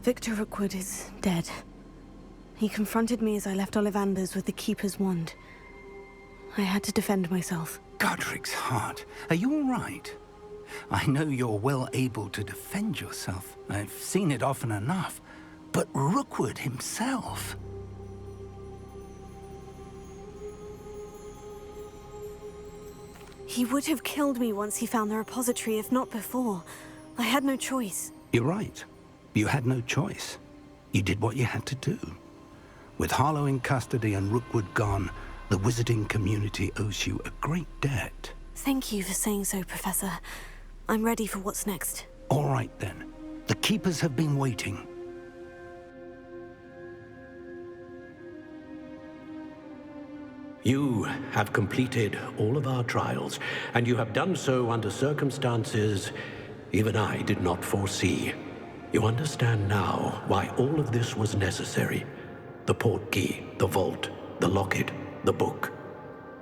Victor Rookwood is dead. He confronted me as I left Ollivander's with the Keeper's wand. I had to defend myself. Godric's heart. Are you all right? I know you're well able to defend yourself. I've seen it often enough. But Rookwood himself... He would have killed me once he found the repository, if not before. I had no choice. You're right. You had no choice. You did what you had to do. With Harlow in custody and Rookwood gone, the wizarding community owes you a great debt. Thank you for saying so, Professor. I'm ready for what's next. All right, then. The Keepers have been waiting. You have completed all of our trials, and you have done so under circumstances even I did not foresee. You understand now why all of this was necessary. The portkey, the vault, the locket, the book,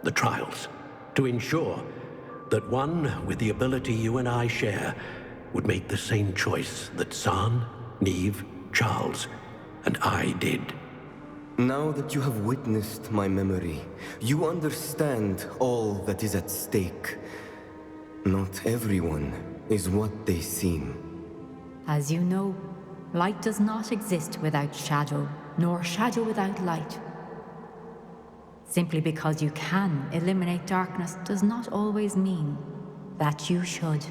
the trials. To ensure that one with the ability you and I share would make the same choice that San, Niamh, Charles, and I did. Now that you have witnessed my memory, you understand all that is at stake. Not everyone is what they seem. As you know, light does not exist without shadow, nor shadow without light. Simply because you can eliminate darkness does not always mean that you should.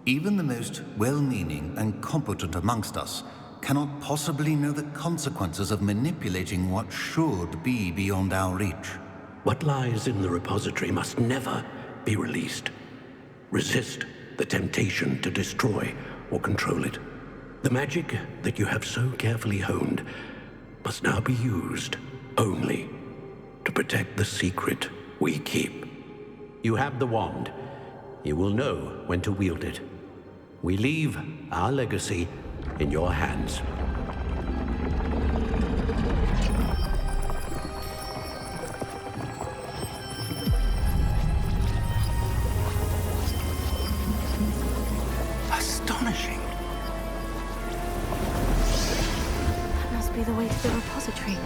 Even the most well-meaning and competent amongst us cannot possibly know the consequences of manipulating what should be beyond our reach. What lies in the repository must never be released. Resist the temptation to destroy or control it. The magic that you have so carefully honed must now be used only to protect the secret we keep. You have the wand. You will know when to wield it. We leave our legacy in your hands. Astonishing. That must be the way to the repository.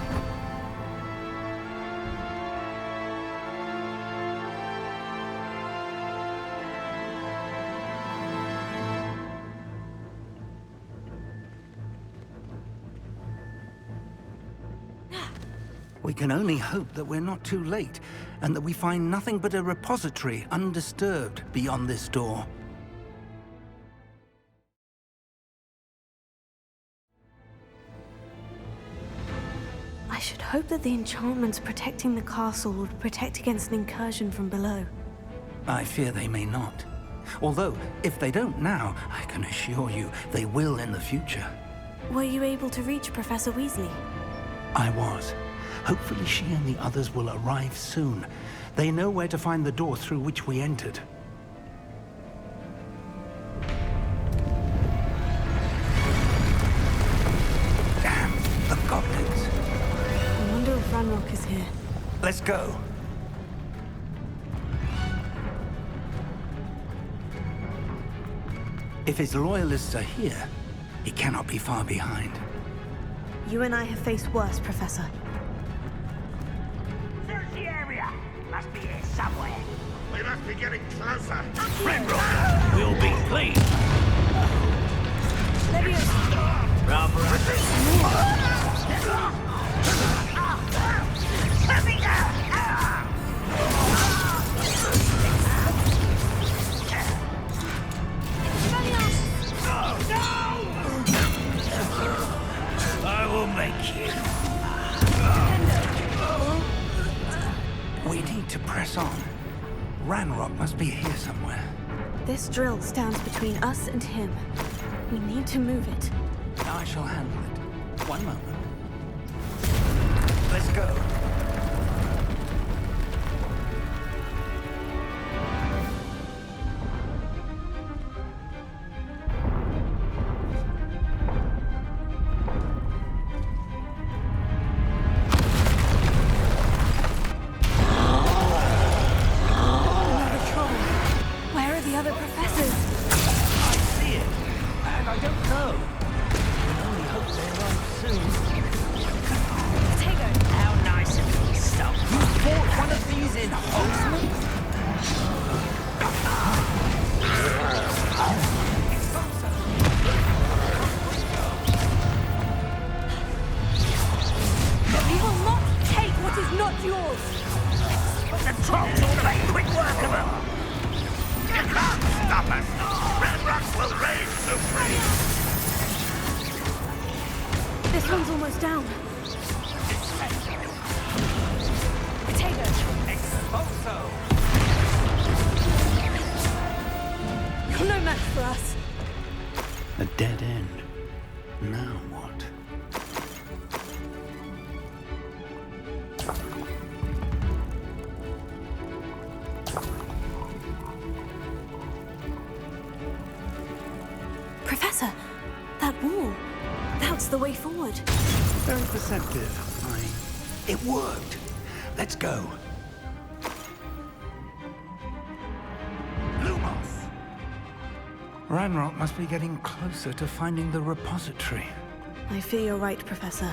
We can only hope that we're not too late, and that we find nothing but a repository undisturbed beyond this door. I should hope that the enchantments protecting the castle would protect against an incursion from below. I fear they may not. Although, if they don't now, I can assure you they will in the future. Were you able to reach Professor Weasley? I was. Hopefully she and the others will arrive soon. They know where to find the door through which we entered. Damn, the goblins. I wonder if Ranrok is here. Let's go. If his loyalists are here, he cannot be far behind. You and I have faced worse, Professor. Search the area! Must be here somewhere. We must be getting closer. Ranrok will be pleased. I will make you. We need to press on. Ranrok must be here somewhere. This drill stands between us and him. We need to move it. I shall handle it. One moment. Let's go. Rackham! You can't stop us! Ranrok will reign supreme! This one's almost down. Potato! Expulso! You're no match for us. A dead end. Now what? Professor, that wall. That's the way forward. Very perceptive. It worked. Let's go. Lumos! Ranrok must be getting closer to finding the repository. I fear you're right, Professor.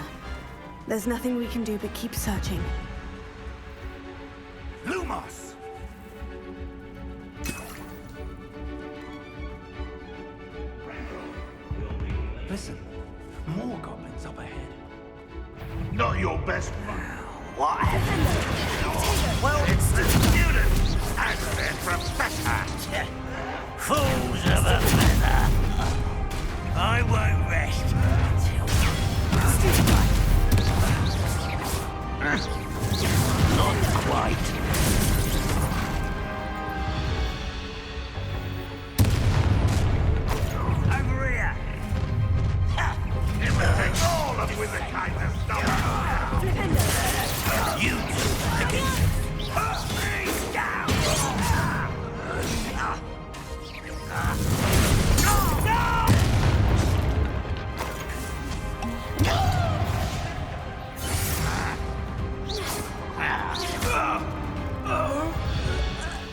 There's nothing we can do but keep searching. Lumos! Listen, more goblins up ahead. Not your best man. What? Well, it's the students and their professor. Fools of a feather. I won't rest until... Not quite. Over here. It will take all of Wizardkind to stop us. You two against down.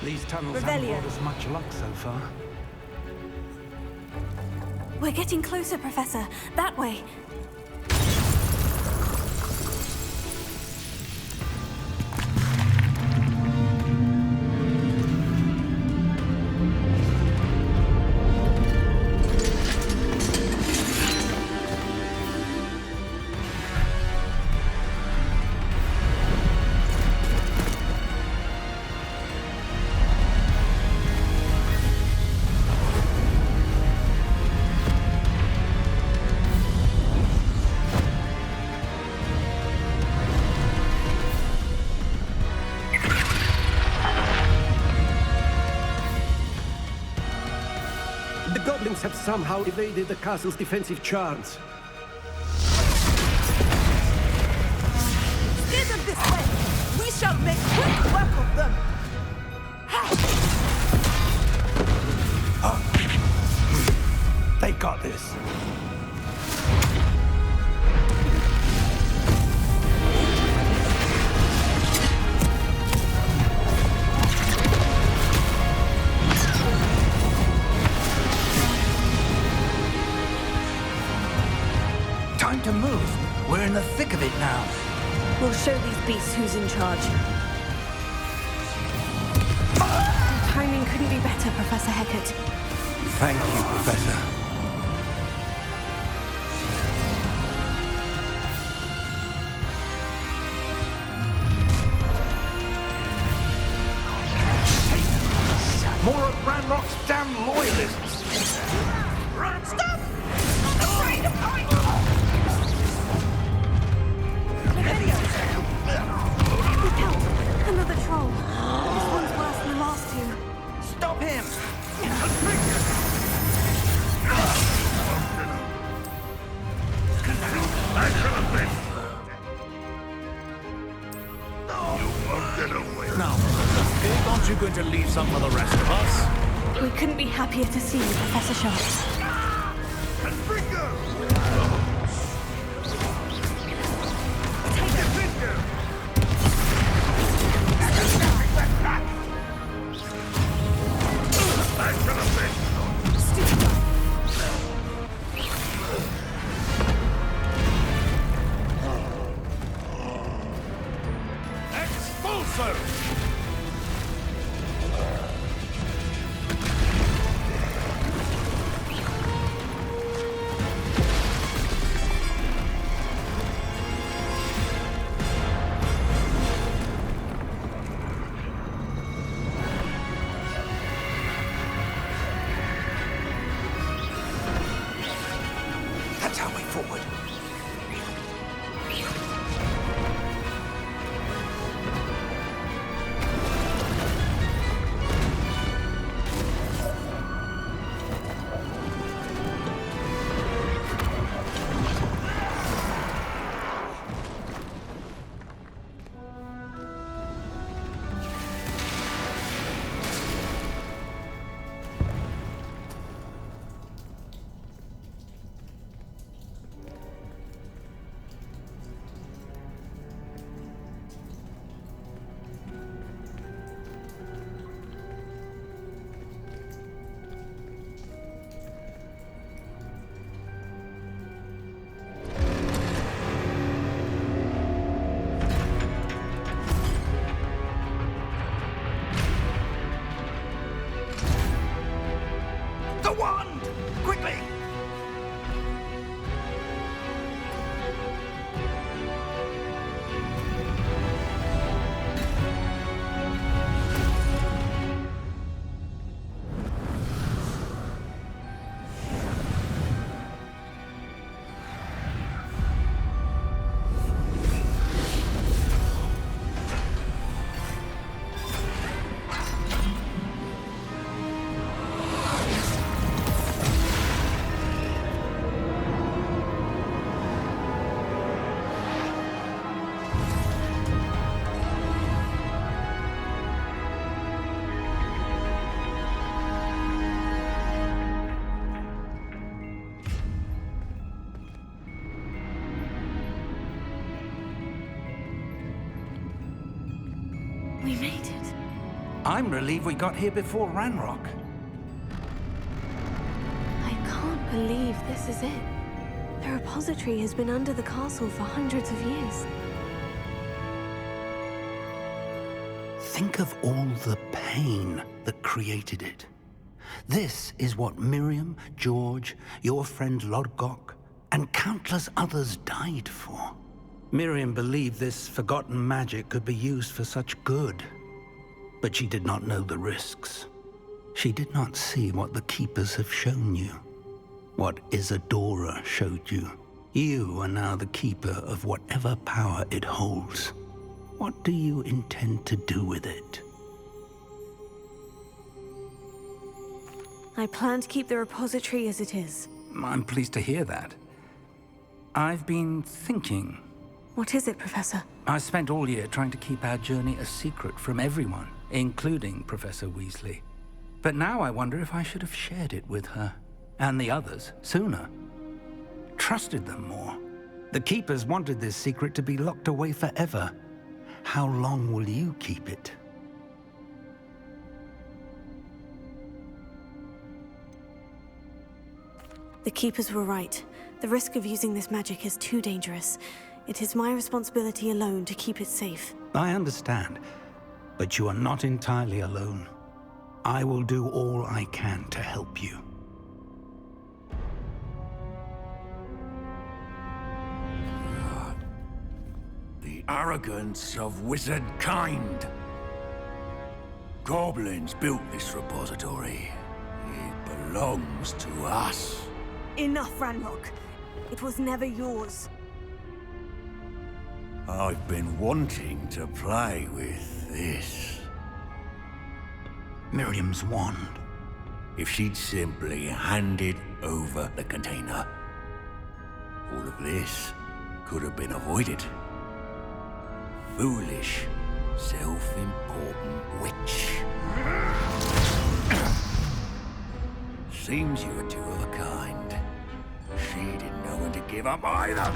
These tunnels haven't Revelio. brought us much luck so far. We're getting closer, Professor. That way. The goblins have somehow evaded the castle's defensive charms. Steer them this way! We shall make quick work of them! They got this. Time to move. We're in the thick of it now. We'll show these beasts who's in charge. Your timing couldn't be better, Professor Hecat. Thank you, Professor. More of Ranrock's damn loyalists. Stop! I'm afraid of heights! Look out! Another troll. This one's worse than the last two. Stop him! I should have been. You won't get away. Now, aren't you going to leave some for the rest of us? We couldn't be happier to see you, Professor Sharp. And finger! I should have been. Expulso! I'm relieved we got here before Ranrok. I can't believe this is it. The repository has been under the castle for hundreds of years. Think of all the pain that created it. This is what Miriam, George, your friend Lodgok, and countless others died for. Miriam believed this forgotten magic could be used for such good. But she did not know the risks. She did not see what the Keepers have shown you. What Isadora showed you. You are now the Keeper of whatever power it holds. What do you intend to do with it? I plan to keep the repository as it is. I'm pleased to hear that. I've been thinking. What is it, Professor? I spent all year trying to keep our journey a secret from everyone, including Professor Weasley. But now I wonder if I should have shared it with her, and the others, sooner. Trusted them more. The Keepers wanted this secret to be locked away forever. How long will you keep it? The Keepers were right. The risk of using this magic is too dangerous. It is my responsibility alone to keep it safe. I understand, but you are not entirely alone. I will do all I can to help you. The arrogance of wizard kind. Goblins built this repository. It belongs to us. Enough, Ranrok. It was never yours. I've been wanting to play with this. Miriam's wand. If she'd simply handed over the container, all of this could have been avoided. Foolish, self-important witch. Seems you were two of a kind. She didn't know when to give up either.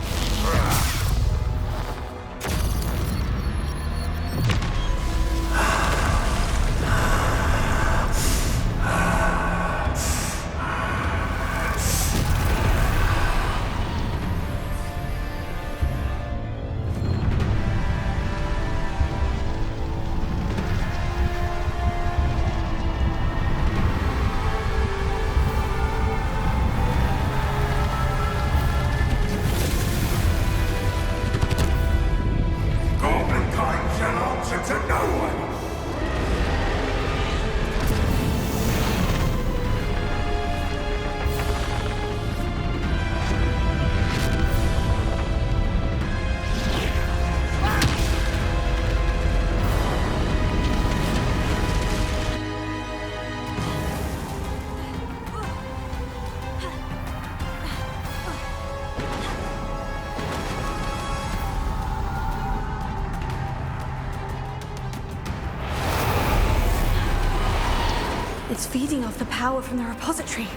It's feeding off the power from the repository.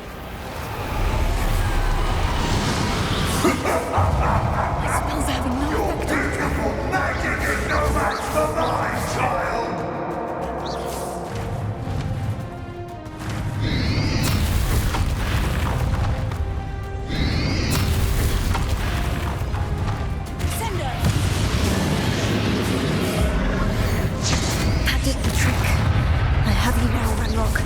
My spells are having no effect on the dragon. Magic is no match for mine, child! That did the trick. I have you now, Ranrok.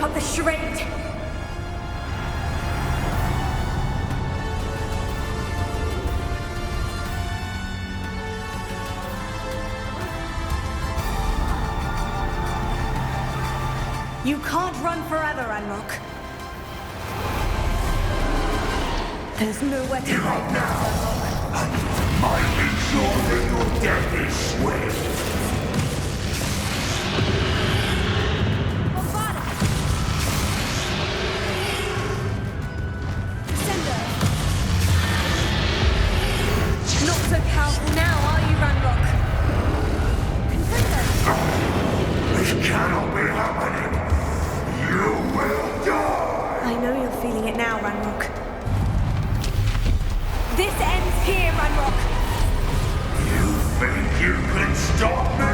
up the charade! You can't run forever, Ranrok. There's nowhere to hide now. I'll ensure that your death is swift. Not so powerful now, are you, Ranrok? This cannot be happening. You will die. I know you're feeling it now, Ranrok. This ends here, Ranrok. You think you can stop me?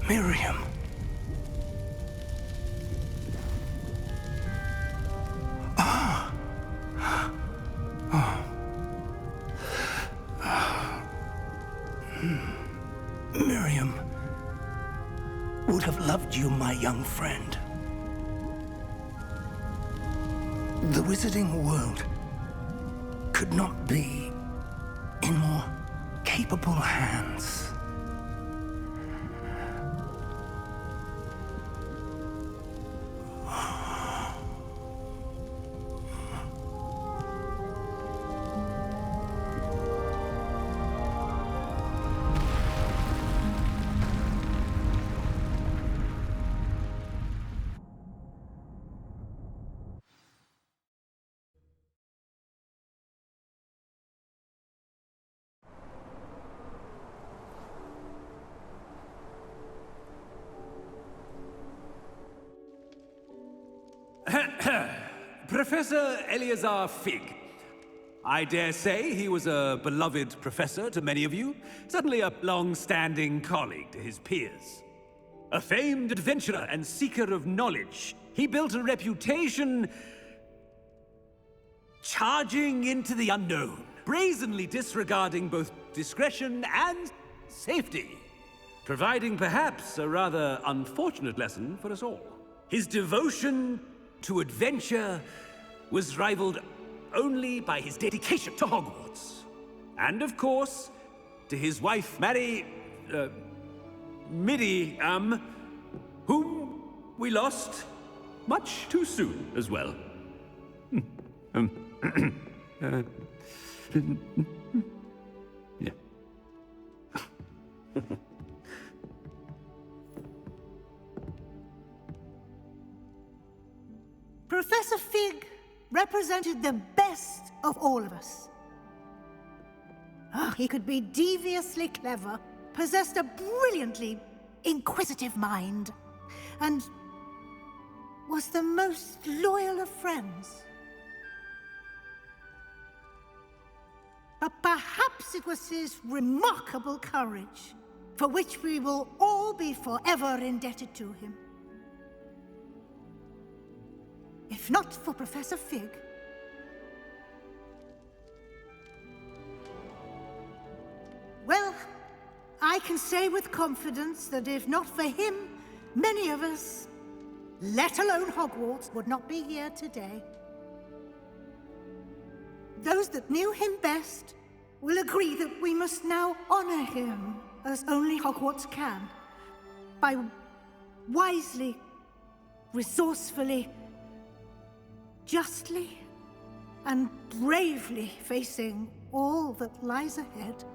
Miriam. Miriam would have loved you, my young friend. The wizarding world could not be in more capable hands. Professor Eleazar Fig. I dare say he was a beloved professor to many of you, certainly a long-standing colleague to his peers. A famed adventurer and seeker of knowledge, he built a reputation charging into the unknown, brazenly disregarding both discretion and safety, providing perhaps a rather unfortunate lesson for us all. His devotion to adventure was rivaled only by his dedication to Hogwarts. And of course, to his wife, Niamh, whom we lost much too soon as well. Yeah. Professor Fig represented the best of all of us. He could be deviously clever, possessed a brilliantly inquisitive mind, and was the most loyal of friends. But perhaps it was his remarkable courage, for which we will all be forever indebted to him. If not for Professor Fig, well, I can say with confidence that if not for him, many of us, let alone Hogwarts, would not be here today. Those that knew him best will agree that we must now honor him as only Hogwarts can, by wisely, resourcefully, justly, and bravely facing all that lies ahead.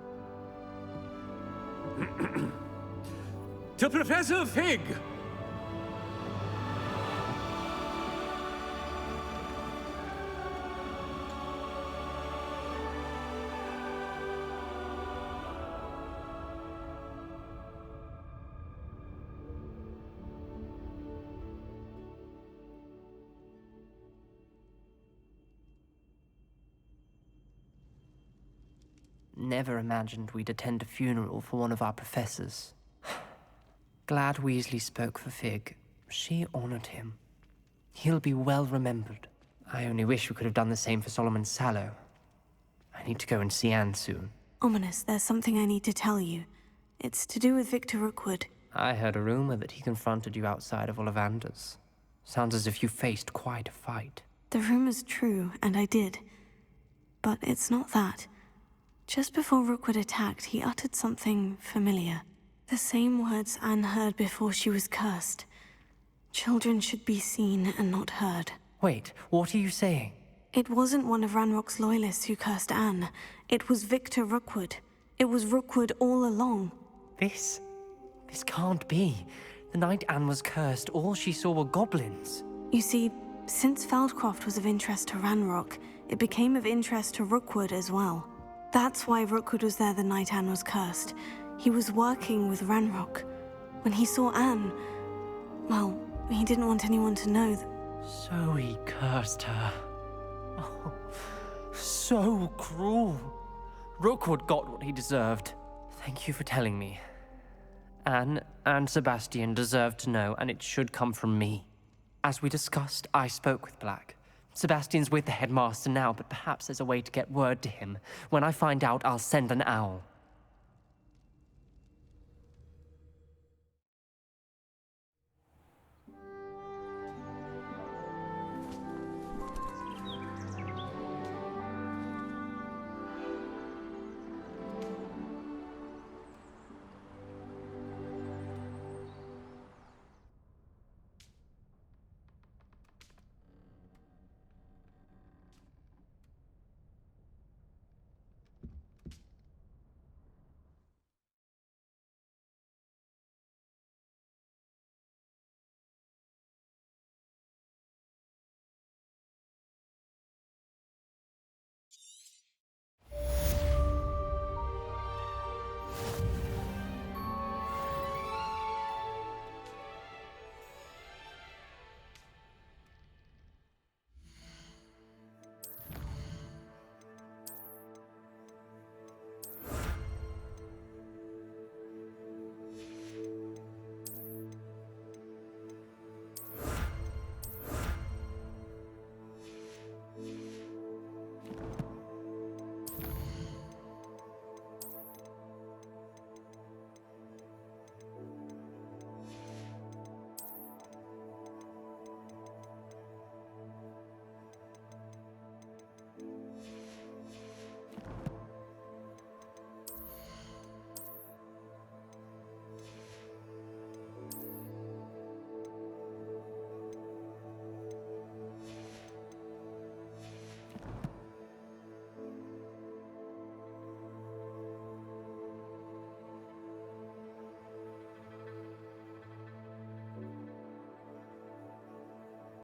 To Professor Fig! Never imagined we'd attend a funeral for one of our professors. Glad Weasley spoke for Fig. She honored him. He'll be well remembered. I only wish we could have done the same for Solomon Sallow. I need to go and see Anne soon. Ominis, there's something I need to tell you. It's to do with Victor Rookwood. I heard a rumor that he confronted you outside of Ollivander's. Sounds as if you faced quite a fight. The rumor's true, and I did. But it's not that. Just before Rookwood attacked, he uttered something familiar. The same words Anne heard before she was cursed. Children should be seen and not heard. Wait, what are you saying? It wasn't one of Ranrok's loyalists who cursed Anne. It was Victor Rookwood. It was Rookwood all along. This can't be. The night Anne was cursed, all she saw were goblins. You see, since Feldcroft was of interest to Ranrok, it became of interest to Rookwood as well. That's why Rookwood was there the night Anne was cursed. He was working with Ranrok. When he saw Anne, well, he didn't want anyone to know that... So he cursed her. Oh, so cruel. Rookwood got what he deserved. Thank you for telling me. Anne and Sebastian deserved to know, and it should come from me. As we discussed, I spoke with Black. Sebastian's with the Headmaster now, but perhaps there's a way to get word to him. When I find out, I'll send an owl.